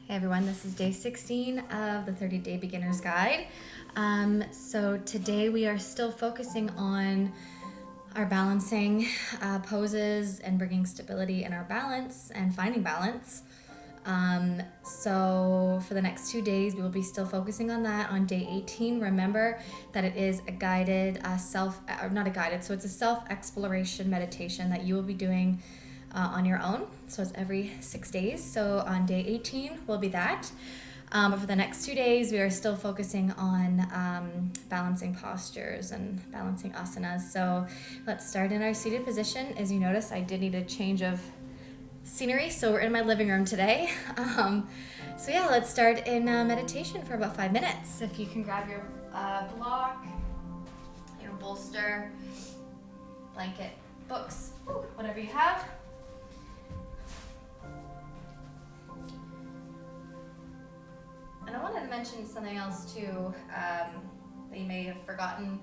Hey everyone, this is day 16 of the 30-day beginner's guide. So today we are still focusing on our balancing poses and bringing stability in our balance and finding balance. So for the next 2 days, we will be still focusing on that. On day 18, remember that it is a guided so it's a self-exploration meditation that you will be doing on your own. So it's every 6 days. So on day 18 will be that. But for the next 2 days, we are still focusing on balancing postures and balancing asanas. So let's start in our seated position. As you notice, I did need a change of scenery, so we're in my living room today. Let's start in meditation for about 5 minutes. If you can grab your block, your bolster, blanket, books, whatever you have. And I wanted to mention something else too that you may have forgotten,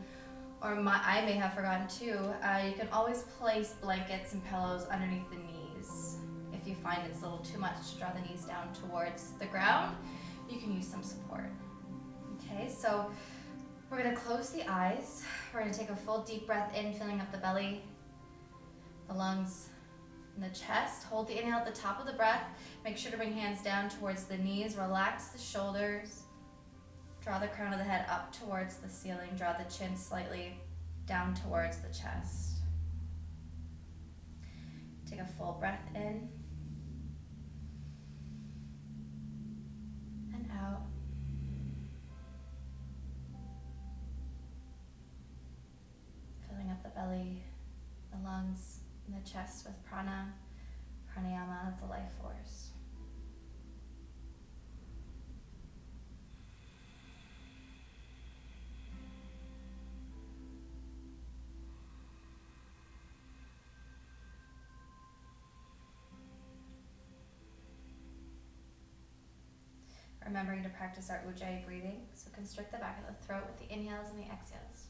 or I may have forgotten too. You can always place blankets and pillows underneath the knees. If you find it's a little too much to draw the knees down towards the ground, you can use some support. Okay, so we're going to close the eyes. We're going to take a full deep breath in, filling up the belly, the lungs, and the chest. Hold the inhale at the top of the breath. Make sure to bring hands down towards the knees. Relax the shoulders. Draw the crown of the head up towards the ceiling. Draw the chin slightly down towards the chest. Take a full breath in and out. Filling up the belly, the lungs, and the chest with pranayama, the life force. Remembering to practice our ujjayi breathing, so constrict the back of the throat with the inhales and the exhales.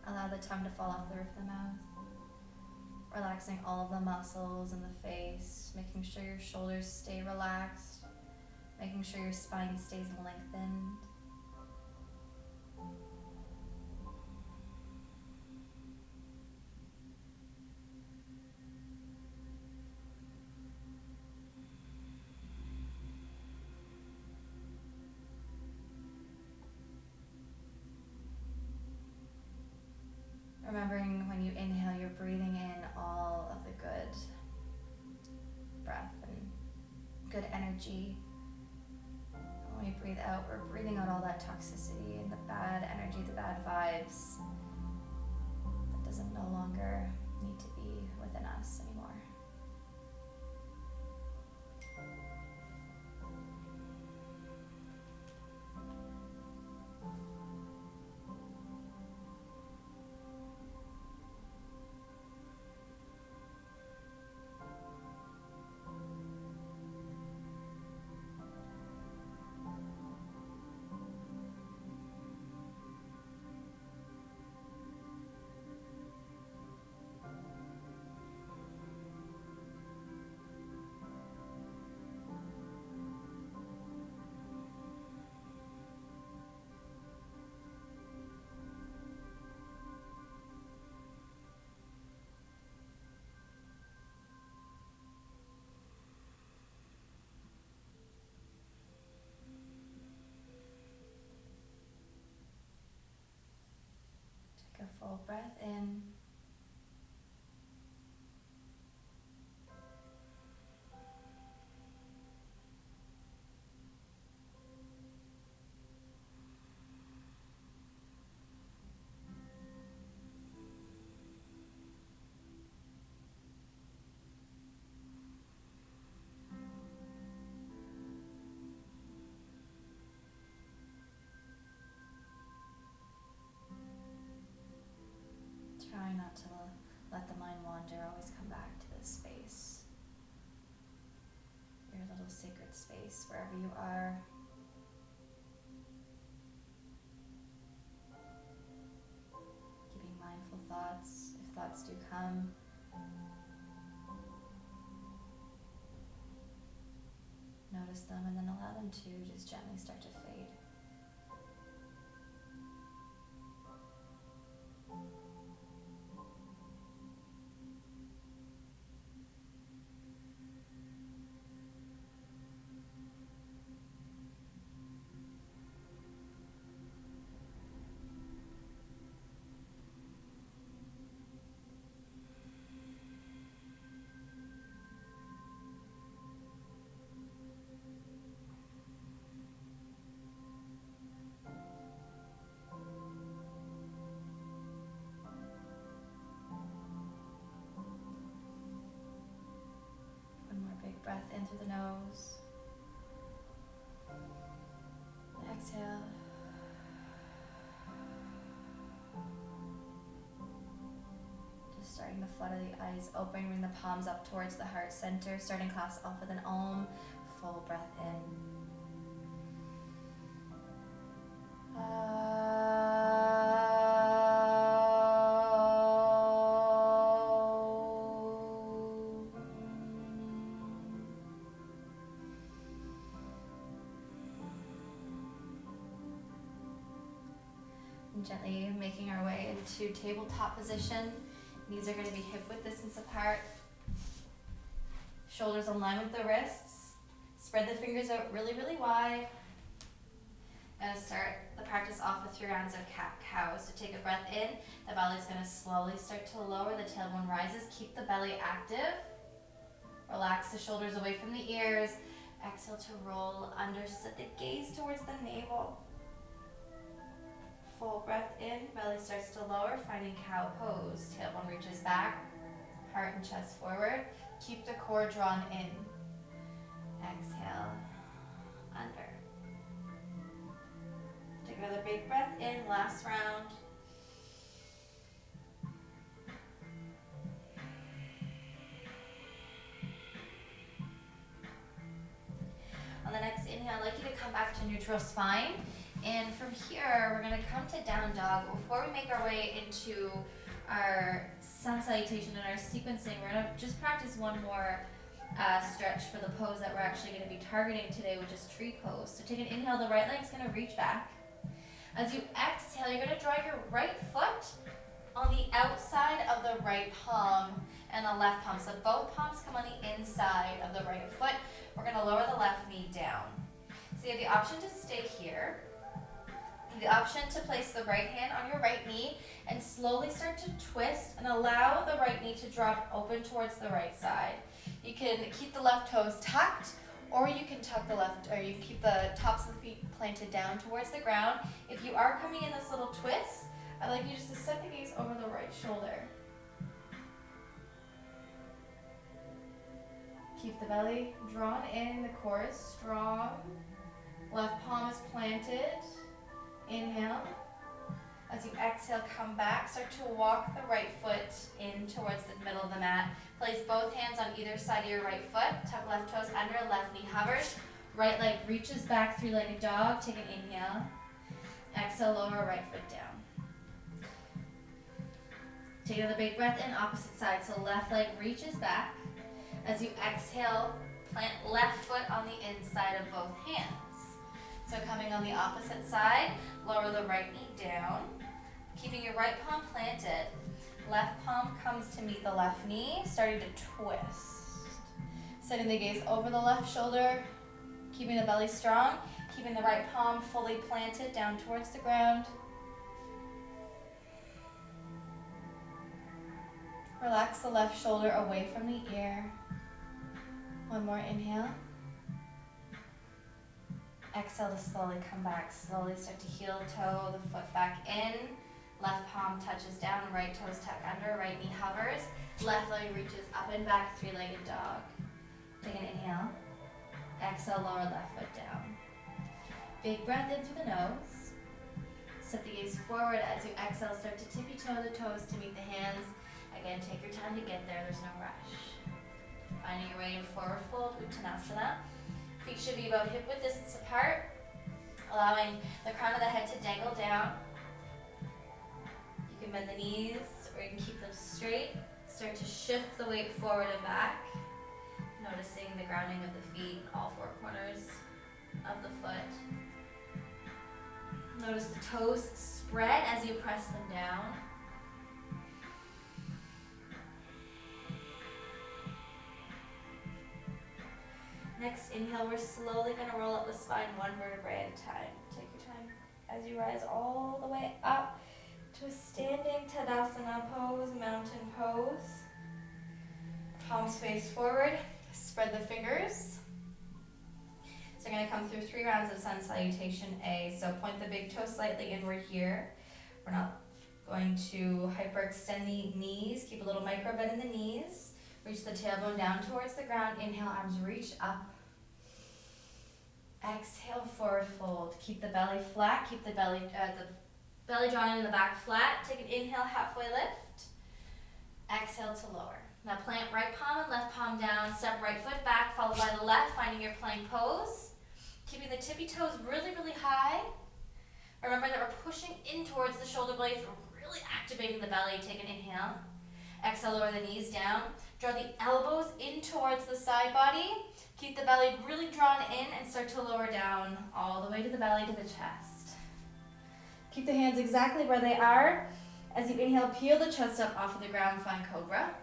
Allow the tongue to fall off the roof of the mouth, relaxing all of the muscles in the face, making sure your shoulders stay relaxed, making sure your spine stays lengthened. Remembering when you inhale, you're breathing in all of the good breath and good energy. And when we breathe out, we're breathing out all that toxicity and the bad energy, the bad vibes that doesn't no longer need to be within us anymore. Take a full breath in. Try not to let the mind wander. Always come back to this space, your little sacred space, wherever you are. thoughts, if thoughts do come. Notice them and then allow them to just gently start to fade. Breath in through the nose. Exhale. Just starting the flood of the eyes open, bring the palms up towards the heart center, starting class off with an Om. Full breath in. Gently making our way into tabletop position. Knees are going to be hip width distance apart. Shoulders in line with the wrists. Spread the fingers out really, really wide. Going to start the practice off with 3 rounds of cat-cow. So take a breath in. The belly's going to slowly start to lower. The tailbone rises. Keep the belly active. Relax the shoulders away from the ears. Exhale to roll under. Set the gaze towards the navel. Full breath in, belly starts to lower, finding cow pose. Tailbone reaches back, heart and chest forward. Keep the core drawn in. Exhale, under. Take another big breath in, last round. On the next inhale, I'd like you to come back to neutral spine. And from here, we're going to come to down dog. Before we make our way into our sun salutation and our sequencing, we're going to just practice one more stretch for the pose that we're actually going to be targeting today, which is tree pose. So take an inhale, the right leg's going to reach back. As you exhale, you're going to draw your right foot on the outside of the right palm and the left palm. So both palms come on the inside of the right foot. We're going to lower the left knee down. So you have the option to stay here. The option to place the right hand on your right knee and slowly start to twist and allow the right knee to drop open towards the right side. You can keep the left toes tucked, or you can tuck the left, or you can keep the tops of the feet planted down towards the ground. If you are coming in this little twist, I'd like you just to set the gaze over the right shoulder. Keep the belly drawn in, the core is strong. Left palm is planted. Inhale. As you exhale, come back. Start to walk the right foot in towards the middle of the mat. Place both hands on either side of your right foot. Tuck left toes under, left knee hovers. Right leg reaches back, 3-legged dog. Take an inhale. Exhale, lower right foot down. Take another big breath in, opposite side. So left leg reaches back. As you exhale, plant left foot on the inside of both hands. So coming on the opposite side, lower the right knee down. Keeping your right palm planted. Left palm comes to meet the left knee, starting to twist. Setting the gaze over the left shoulder, keeping the belly strong, keeping the right palm fully planted down towards the ground. Relax the left shoulder away from the ear. One more inhale. Exhale to slowly come back. Slowly start to heel toe the foot back in. Left palm touches down, right toes tuck under, right knee hovers. Left leg reaches up and back, 3-legged dog. Take an inhale. Exhale, lower left foot down. Big breath in through the nose. Set the gaze forward. As you exhale, start to tippy toe the toes to meet the hands. Again, take your time to get there. There's no rush. Finding your way in forward fold, Uttanasana. Feet should be about hip width distance apart, allowing the crown of the head to dangle down. You can bend the knees we're going to keep them straight. Start to shift the weight forward and back. Noticing the grounding of the feet, all four corners of the foot. Notice the toes spread as you press them down. Next inhale, we're slowly going to roll up the spine one vertebrae at a time. Take your time as you rise all the way up to a standing Tadasana pose, mountain pose. Palms face forward, spread the fingers. So you're going to come through 3 rounds of sun salutation A. So point the big toe slightly inward here. We're not going to hyperextend the knees. Keep a little micro bend in the knees. Reach the tailbone down towards the ground. Inhale, arms reach up. Exhale, forward fold. Keep the belly flat. Keep the belly drawn in the back flat. Take an inhale, halfway lift. Exhale to lower. Now plant right palm and left palm down. Step right foot back, followed by the left, finding your plank pose. Keeping the tippy toes really, really high. Remember that we're pushing in towards the shoulder blades. We're really activating the belly. Take an inhale. Exhale, lower the knees down. Draw the elbows in towards the side body. Keep the belly really drawn in and start to lower down all the way to the belly, to the chest. Keep the hands exactly where they are. As you inhale, peel the chest up off of the ground, find cobra.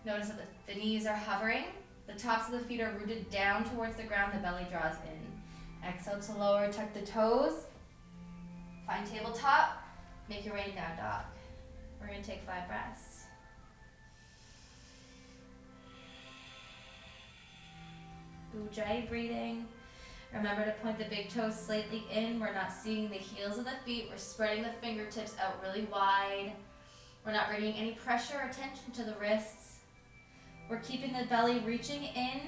Notice that the knees are hovering. The tops of the feet are rooted down towards the ground. The belly draws in. Exhale to lower, tuck the toes. Find tabletop. Make your way in down dog. We're going to take 5 breaths. Ujjayi breathing. Remember to point the big toes slightly in. We're not seeing the heels of the feet. We're spreading the fingertips out really wide. We're not bringing any pressure or tension to the wrists. We're keeping the belly reaching in.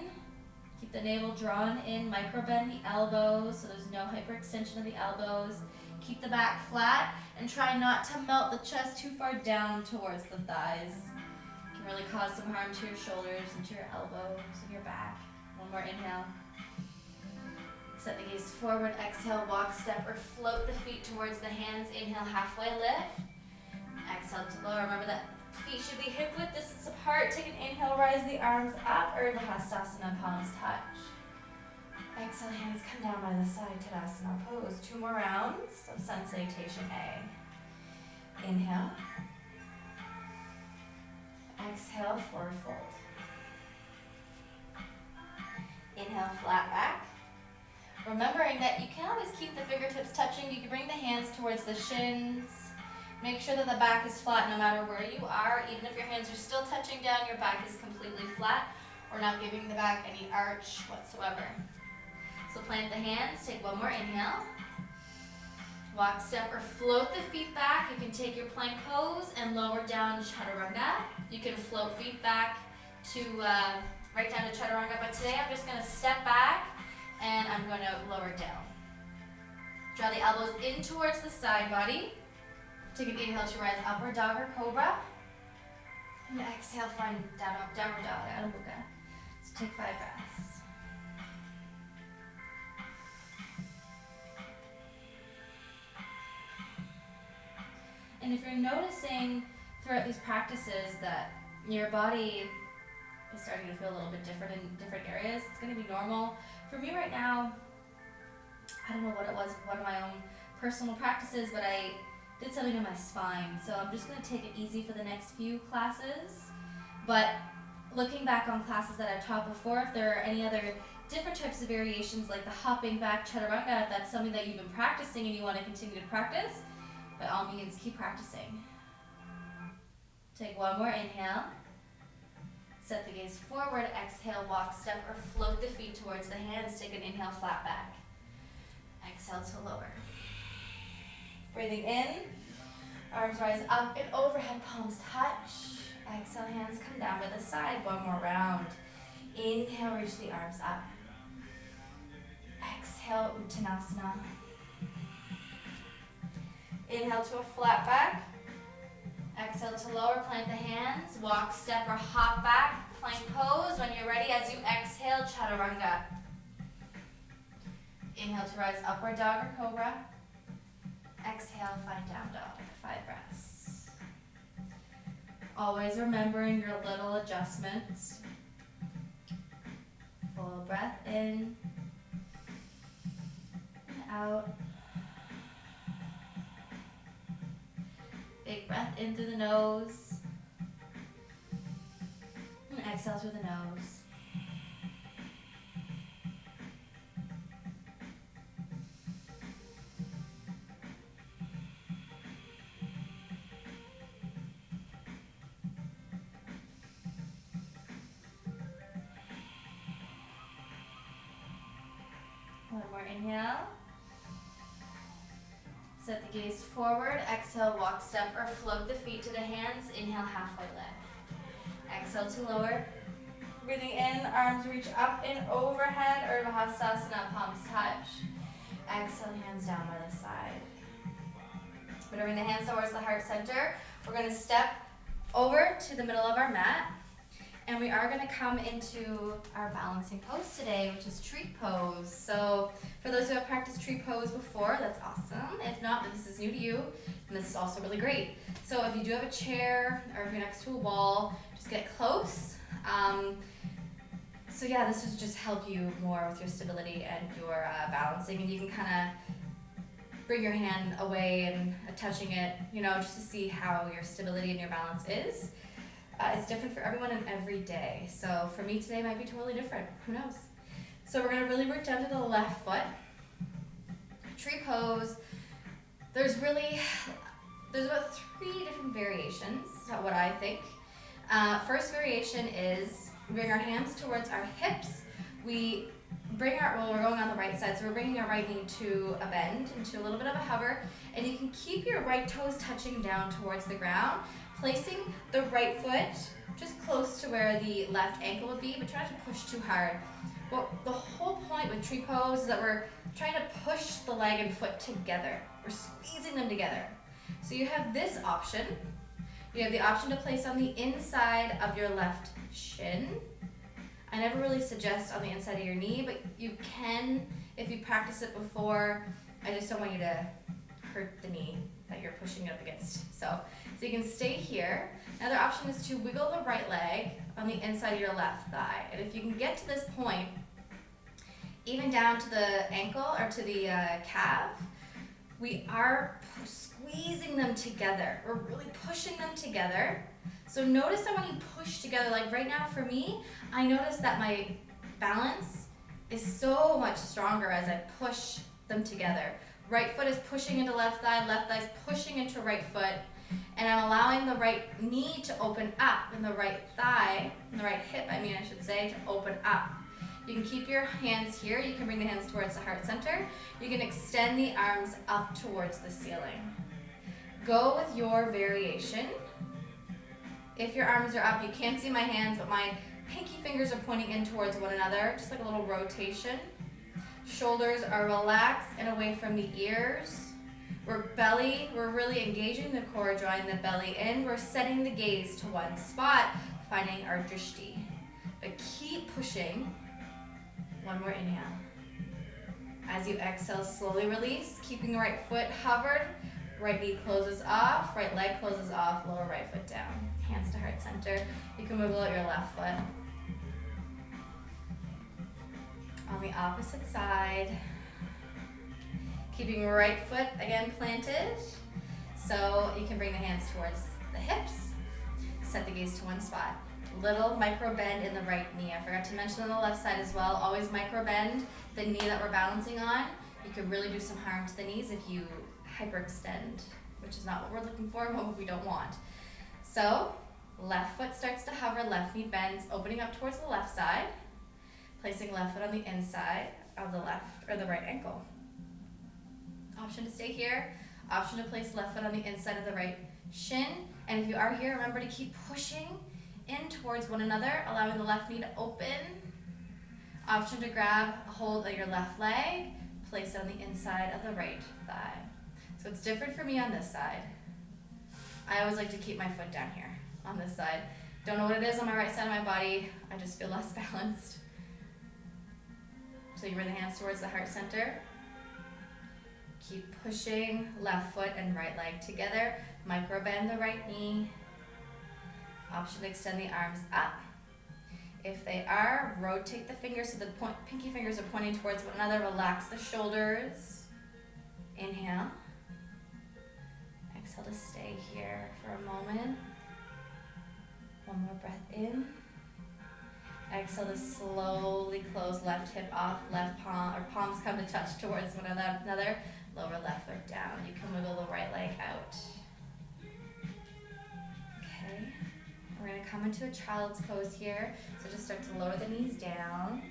Keep the navel drawn in. Micro bend the elbows so there's no hyperextension of the elbows. Keep the back flat and try not to melt the chest too far down towards the thighs. It can really cause some harm to your shoulders and to your elbows and your back. One more inhale. Set the gaze forward. Exhale, walk, step, or float the feet towards the hands. Inhale, halfway lift. Exhale to lower. Remember that feet should be hip width distance apart. Take an inhale, rise the arms up. Vrksasana, palms touch. Exhale, hands come down by the side, Tadasana pose. 2 more rounds of sun salutation A. Inhale. Exhale, forward fold. Inhale, flat back. Remembering that you can always keep the fingertips touching. You can bring the hands towards the shins. Make sure that the back is flat no matter where you are. Even if your hands are still touching down, your back is completely flat. We're not giving the back any arch whatsoever. So plant the hands, take 1 more inhale. Walk, step, or float the feet back. You can take your plank pose and lower down chaturanga. You can float feet back to right down to chaturanga, but today I'm just going to step back and I'm going to lower down. Draw the elbows in towards the side body. Take an inhale to rise, upward dog or cobra. And exhale, find downward dog, Adho Mukha. So take 5 breaths. And if you're noticing throughout these practices that your body is starting to feel a little bit different in different areas, it's going to be normal. For me right now, I don't know what it was, one of my own personal practices, but I did something in my spine. So I'm just going to take it easy for the next few classes. But looking back on classes that I've taught before, if there are any other different types of variations like the hopping back chaturanga, if that's something that you've been practicing and you want to continue to practice, by all means, keep practicing. Take 1 more inhale. Set the gaze forward. Exhale, walk, step, or float the feet towards the hands. Take an inhale, flat back. Exhale to lower. Breathing in. Arms rise up and overhead, palms touch. Exhale, hands come down by the side. 1 more round. Inhale, reach the arms up. Exhale, Uttanasana. Inhale to a flat back. Exhale to lower, plant the hands. Walk, step, or hop back. Plank pose. When you're ready, as you exhale, chaturanga. Inhale to rise, upward dog or cobra. Exhale, find down dog. 5 breaths. Always remembering your little adjustments. Full breath in and out. Big breath in through the nose. And exhale through the nose. One more inhale. Set the gaze forward. Exhale, walk, step, or float the feet to the hands. Inhale, halfway lift. Exhale to lower. Breathing in, arms reach up and overhead, or Vrksasana, palms touch. Exhale, hands down by the side. We're going to bring the hands towards the heart center. We're going to step over to the middle of our mat. And we are going to come into our balancing pose today, which is tree pose. So for those who have practiced tree pose before, that's awesome. If not, if this is new to you, then this is also really great. So if you do have a chair or if you're next to a wall, just get close. So yeah, this will just help you more with your stability and your balancing. And you can kind of bring your hand away and touching it, just to see how your stability and your balance is. It's different for everyone and every day. So for me today might be totally different. Who knows? So we're going to really work down to the left foot. Tree pose. There's about 3 different variations, is what I think. First variation is we bring our hands towards our hips. We're going on the right side, so we're bringing our right knee to a bend, into a little bit of a hover, and you can keep your right toes touching down towards the ground, placing the right foot just close to where the left ankle would be, but try not to push too hard. Well, the whole point with tree pose is that we're trying to push the leg and foot together. We're squeezing them together. So you have this option. You have the option to place on the inside of your left shin. I never really suggest on the inside of your knee, but you can if you practice it before. I just don't want you to hurt the knee that you're pushing it up against. So you can stay here. Another option is to wiggle the right leg on the inside of your left thigh. And if you can get to this point, even down to the ankle or to the calf, we are squeezing them together. We're really pushing them together. So notice that when you push together, like right now for me, I notice that my balance is so much stronger as I push them together. Right foot is pushing into left thigh is pushing into right foot, and I'm allowing the right knee to open up and the right thigh, and the right hip, I should say, to open up. You can keep your hands here. You can bring the hands towards the heart center. You can extend the arms up towards the ceiling. Go with your variation. If your arms are up, you can't see my hands, but my pinky fingers are pointing in towards one another, just like a little rotation. Shoulders are relaxed and away from the ears. We're really engaging the core, drawing the belly in. We're setting the gaze to one spot, finding our drishti. But keep pushing. One more inhale. As you exhale, slowly release, keeping the right foot hovered. Right knee closes off, right leg closes off, lower right foot down. Hands to heart center. You can wiggle out your left foot. On the opposite side, keeping right foot again planted. So you can bring the hands towards the hips. Set the gaze to one spot. Little micro bend in the right knee. I forgot to mention on the left side as well. Always micro bend the knee that we're balancing on. You could really do some harm to the knees if you hyperextend, which is not what we're looking for, what we don't want. So left foot starts to hover, left knee bends, opening up towards the left side. Placing left foot on the inside of the left or the right ankle. Option to stay here. Option to place left foot on the inside of the right shin. And if you are here, remember to keep pushing in towards one another, allowing the left knee to open. Option to grab a hold of your left leg, place it on the inside of the right thigh. So it's different for me on this side. I always like to keep my foot down here on this side. Don't know what it is on my right side of my body. I just feel less balanced. So you bring the hands towards the heart center. Keep pushing left foot and right leg together. Micro bend the right knee. Option to extend the arms up. If they are, rotate the fingers so the pinky fingers are pointing towards one another. Relax the shoulders. Inhale. Exhale to stay here for a moment. One more breath in. Exhale to slowly close left hip off, left palm, or palms come to touch towards one another. Lower left foot down. You can wiggle the right leg out. Okay. We're going to come into a child's pose here. So just start to lower the knees down.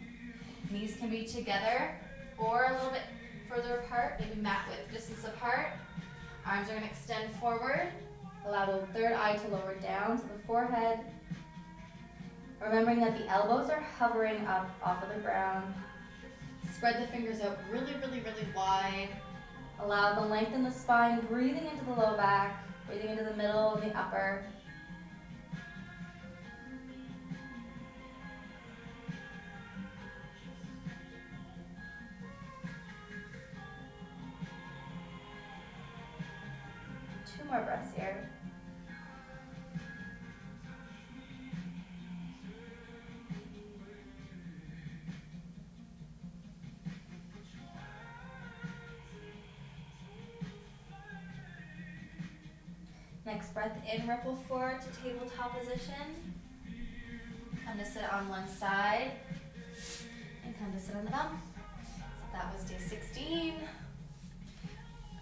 Knees can be together or a little bit further apart, maybe mat width distance apart. Arms are going to extend forward. Allow the third eye to lower down to the forehead. Remembering that the elbows are hovering up off of the ground. Spread the fingers out really, really, really wide. Allow the length in the spine, breathing into the low back, breathing into the middle and the upper. Two more breaths here. Next breath in, ripple forward to tabletop position. Come to sit on one side and come to sit on the bum. So that was day 16.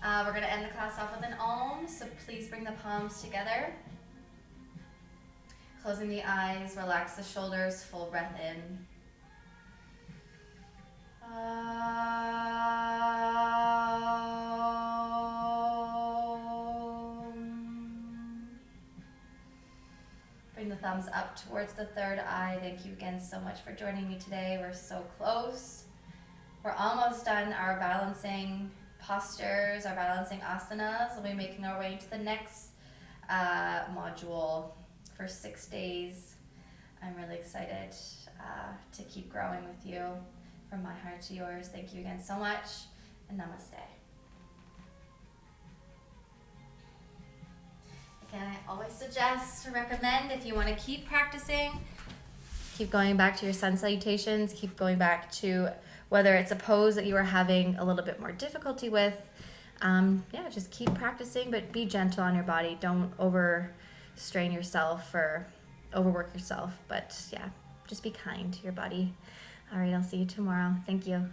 We're going to end the class off with an Om, so please bring the palms together. Closing the eyes, relax the shoulders, full breath in. Bring the thumbs up towards the third eye. Thank you again so much for joining me today. We're so close. We're almost done our balancing postures, our balancing asanas. We'll be making our way to the next module for 6 days. I'm really excited to keep growing with you. From my heart to yours, thank you again so much, and namaste. Again, I always suggest or recommend, if you want to keep practicing, keep going back to your sun salutations, keep going back to whether it's a pose that you are having a little bit more difficulty with. Just keep practicing, but be gentle on your body. Don't overstrain yourself or overwork yourself, but yeah, just be kind to your body. All right, I'll see you tomorrow. Thank you.